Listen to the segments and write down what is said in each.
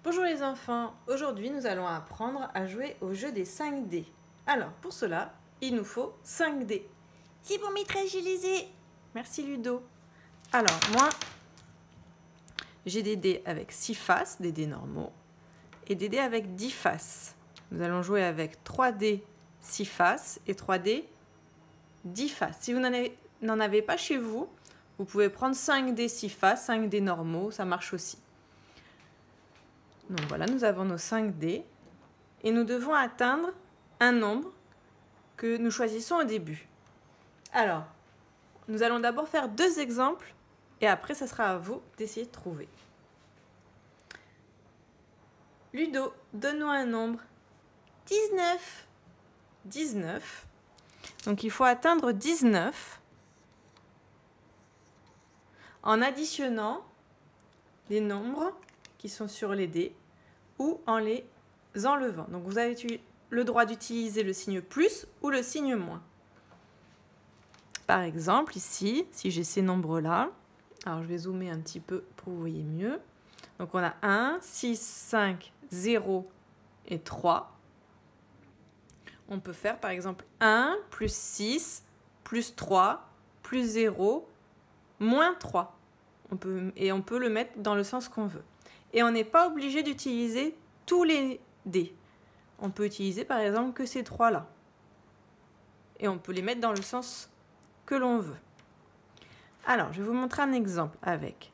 Bonjour les enfants, aujourd'hui nous allons apprendre à jouer au jeu des 5 dés. Alors pour cela, il nous faut 5 dés. C'est bon maîtresse, j'ai les ai. Merci Ludo. Alors moi, j'ai des dés avec 6 faces, des dés normaux, et des dés avec 10 faces. Nous allons jouer avec 3 dés 6 faces et 3 dés 10 faces. Si vous n'en avez pas chez vous, vous pouvez prendre 5 dés 6 faces, 5 dés normaux, ça marche aussi. Donc voilà, nous avons nos 5 dés et nous devons atteindre un nombre que nous choisissons au début. Alors, nous allons d'abord faire 2 exemples et après, ça sera à vous d'essayer de trouver. Ludo, donne-nous un nombre. 19. 19. Donc il faut atteindre 19 en additionnant les nombres qui sont sur les dés ou en les enlevant. Donc vous avez le droit d'utiliser le signe plus ou le signe moins. Par exemple, ici, si j'ai ces nombres-là, alors je vais zoomer un petit peu pour que vous voyez mieux. Donc on a 1, 6, 5, 0 et 3. On peut faire par exemple 1 plus 6 plus 3 plus 0 moins 3. On peut le mettre dans le sens qu'on veut. Et on n'est pas obligé d'utiliser tous les dés. On peut utiliser par exemple que ces 3-là. Et on peut les mettre dans le sens que l'on veut. Alors, je vais vous montrer un exemple avec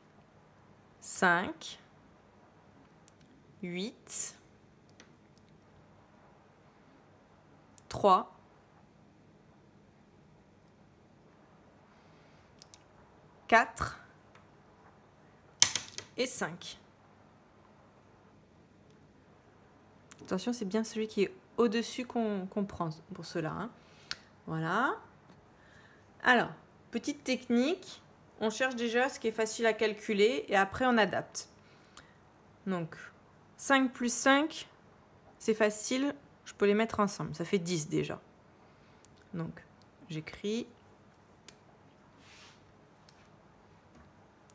5, 8, 3, 4 et 5. Attention, c'est bien celui qui est au-dessus qu'on prend pour cela. Hein. Voilà. Alors, petite technique, on cherche déjà ce qui est facile à calculer et après on adapte. Donc, 5 plus 5, c'est facile, je peux les mettre ensemble. Ça fait 10 déjà. Donc, j'écris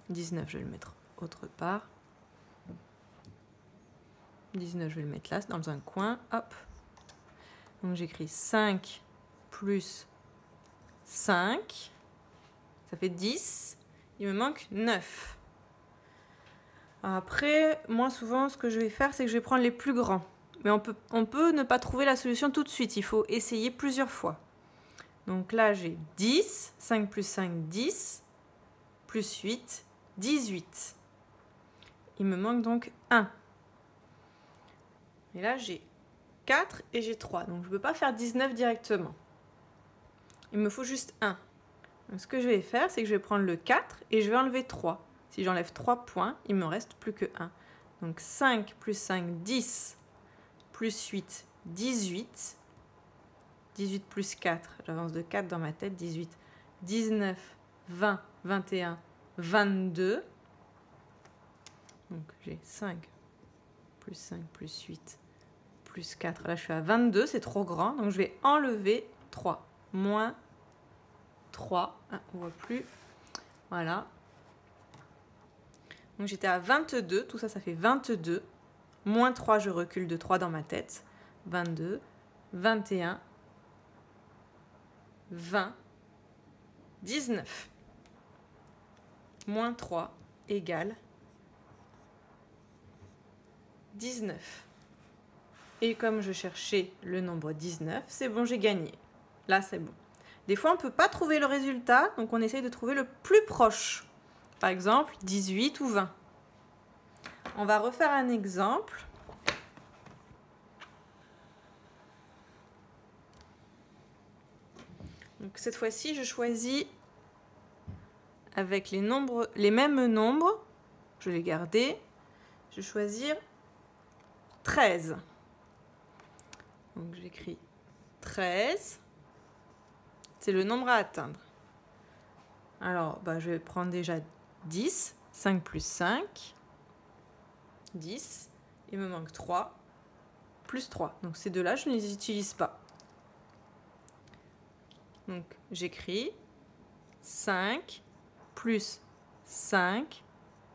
19, je vais le mettre autre part. 19, je vais le mettre là, dans un coin. Hop. Donc, j'écris 5 plus 5. Ça fait 10. Il me manque 9. Après, moi, souvent, ce que je vais faire, c'est que je vais prendre les plus grands. Mais on peut ne pas trouver la solution tout de suite. Il faut essayer plusieurs fois. Donc là, j'ai 10. 5 plus 5, 10. Plus 8, 18. Il me manque donc 1. Et là, j'ai 4 et j'ai 3. Donc, je ne peux pas faire 19 directement. Il me faut juste 1. Donc, ce que je vais faire, c'est que je vais prendre le 4 et je vais enlever 3. Si j'enlève 3 points, il me reste plus que 1. Donc, 5 plus 5, 10. Plus 8, 18. 18 plus 4, j'avance de 4 dans ma tête. 18, 19, 20, 21, 22. Donc, j'ai 5 plus 5 plus 8 plus 4. Là, je suis à 22, c'est trop grand. Donc, je vais enlever 3. Moins 3. Ah, on ne voit plus. Voilà. Donc, j'étais à 22. Tout ça, ça fait 22. Moins 3, je recule de 3 dans ma tête. 22, 21, 20, 19. Moins 3 égale 19. Et comme je cherchais le nombre 19, c'est bon, j'ai gagné. Là, c'est bon. Des fois, on ne peut pas trouver le résultat, donc on essaye de trouver le plus proche. Par exemple, 18 ou 20. On va refaire un exemple. Donc, cette fois-ci, je choisis avec les mêmes nombres. Je vais garder. Je vais choisir 13. Donc, j'écris 13. C'est le nombre à atteindre. Alors, je vais prendre déjà 10. 5 plus 5. 10. Il me manque 3. Plus 3. Donc, ces deux-là, je ne les utilise pas. Donc, j'écris 5 plus 5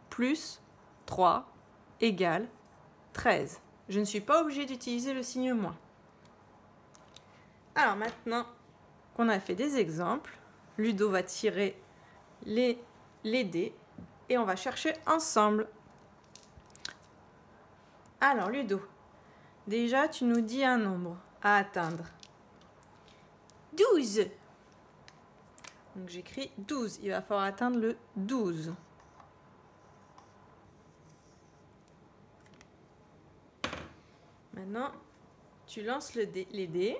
plus 3 égale 13. Je ne suis pas obligée d'utiliser le signe moins. Alors maintenant qu'on a fait des exemples, Ludo va tirer les dés et on va chercher ensemble. Alors Ludo, déjà tu nous dis un nombre à atteindre. 12. Donc j'écris 12, il va falloir atteindre le 12. Maintenant, tu lances les dés.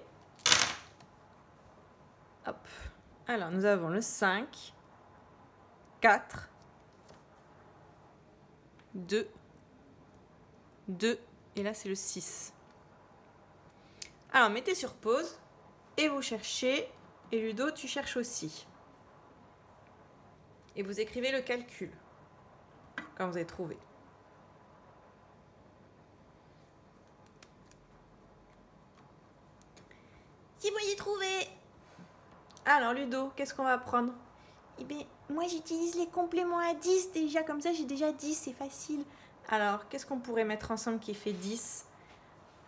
Hop. Alors, nous avons le 5, 4, 2, 2, et là c'est le 6. Alors, mettez sur pause, et vous cherchez, et Ludo, tu cherches aussi. Et vous écrivez le calcul, quand vous avez trouvé. C'est bon, j'ai trouvé. Alors, Ludo, qu'est-ce qu'on va prendre? Eh bien, moi j'utilise les compléments à 10 déjà, comme ça j'ai déjà 10, c'est facile. Alors, qu'est-ce qu'on pourrait mettre ensemble qui fait 10?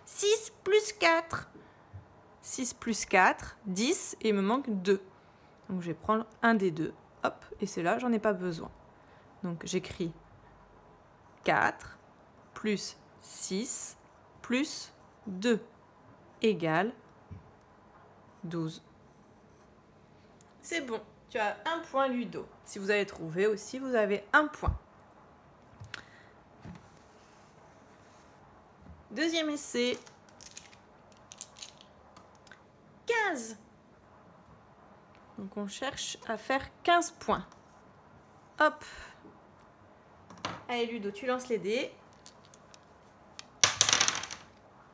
6 plus 4. 6 plus 4, 10, et il me manque 2. Donc, je vais prendre un des deux. Hop, et c'est là, j'en ai pas besoin. Donc, j'écris 4 plus 6 plus 2 égale 12. C'est bon, tu as un point, Ludo. Si vous avez trouvé aussi, vous avez un point. Deuxième essai. 15. Donc on cherche à faire 15 points. Hop. Allez Ludo, tu lances les dés.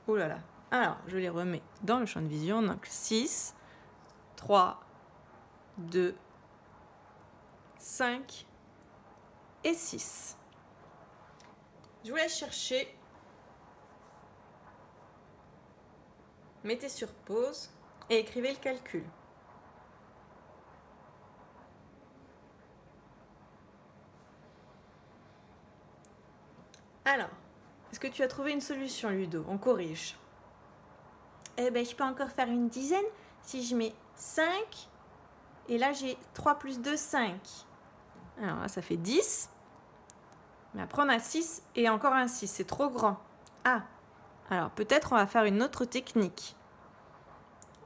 Oh là là. Alors, je les remets dans le champ de vision. Donc 6, 3, 2, 5 et 6. Je vous laisse chercher. Mettez sur pause et écrivez le calcul. Alors, est-ce que tu as trouvé une solution, Ludo? On corrige. Eh ben, je peux encore faire une dizaine si je mets 5. Et là, j'ai 3 plus 2, 5. Alors là, ça fait 10. Mais après, on a 6 et encore un 6. C'est trop grand. Ah, alors peut-être on va faire une autre technique.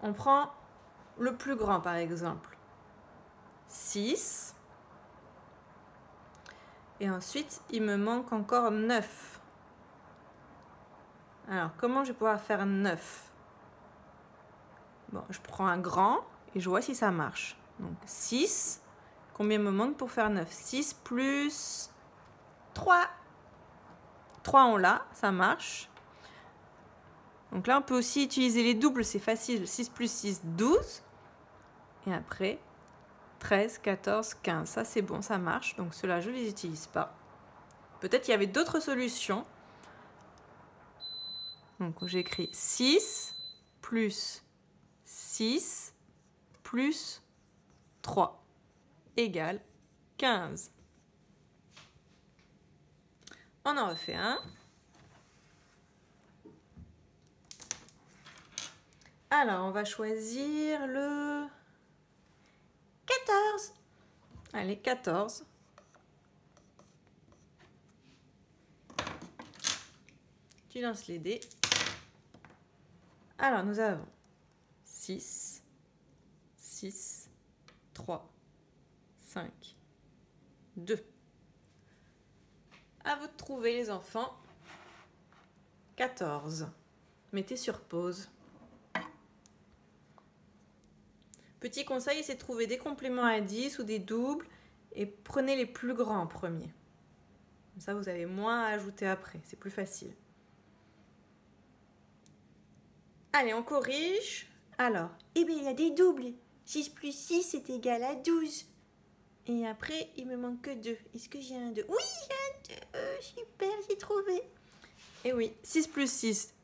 On prend le plus grand, par exemple. 6. Et ensuite, il me manque encore 9. Alors, comment je vais pouvoir faire 9? Bon, je prends un grand et je vois si ça marche. Donc, 6. Combien me manque pour faire 9? 6 plus 3. 3, on l'a, ça marche. Donc là, on peut aussi utiliser les doubles, c'est facile. 6 plus 6, 12. Et après, 13, 14, 15. Ça, c'est bon, ça marche. Donc ceux-là, je ne les utilise pas. Peut-être qu'il y avait d'autres solutions. Donc j'écris 6 plus 6 plus 3 égale 15. On en refait un. Alors, on va choisir le 14. Allez, 14. Tu lances les dés. Alors, nous avons 6, 6, 3, 5, 2. À vous de trouver, les enfants. 14. Mettez sur pause. Petit conseil, c'est de trouver des compléments à 10 ou des doubles et prenez les plus grands en premier. Comme ça, vous avez moins à ajouter après. C'est plus facile. Allez, on corrige. Alors, Eh bien, il y a des doubles. 6 plus 6 est égal à 12. Et après, il me manque que 2. Est-ce que j'ai un 2? Oui, j'ai un 2. Super, j'ai trouvé. et oui, 6 plus 6,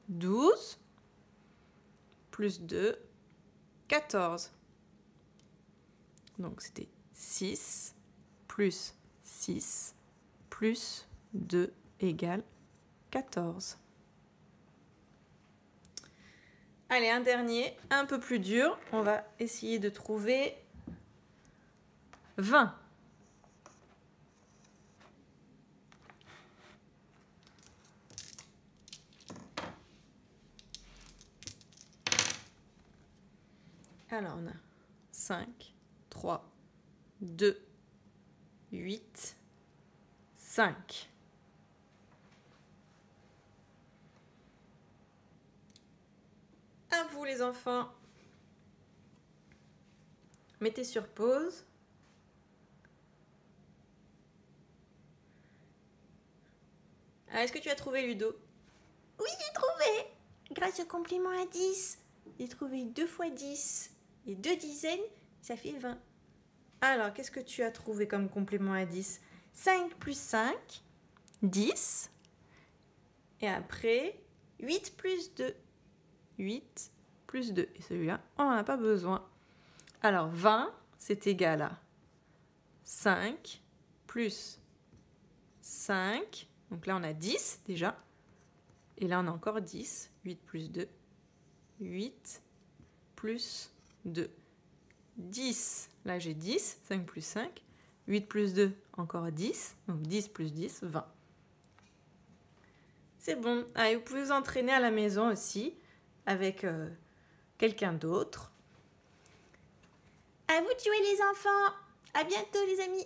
12. Plus 2, 14. Donc, c'était 6 plus 6 plus 2 égale 14. Allez, un dernier, un peu plus dur. On va essayer de trouver 20. Alors, on a 5, 3, 2, 8, 5. À vous les enfants. Mettez sur pause. Ah, est-ce que tu as trouvé Ludo? Oui, j'ai trouvé. Grâce au complément à 10. J'ai trouvé 2 fois 10 et 2 dizaines, ça fait 20. Alors, qu'est-ce que tu as trouvé comme complément à 10? 5 plus 5, 10. Et après, 8 plus 2. 8 plus 2. Et celui-là, on n'en a pas besoin. Alors, 20, c'est égal à 5 plus 5. Donc là, on a 10 déjà. Et là, on a encore 10. 8 plus 2. 8 plus 2. 10. Là, j'ai 10. 5 plus 5. 8 plus 2, encore 10. Donc 10 plus 10, 20. C'est bon. Allez, vous pouvez vous entraîner à la maison aussi avec quelqu'un d'autre. À vous de jouer les enfants. À bientôt les amis.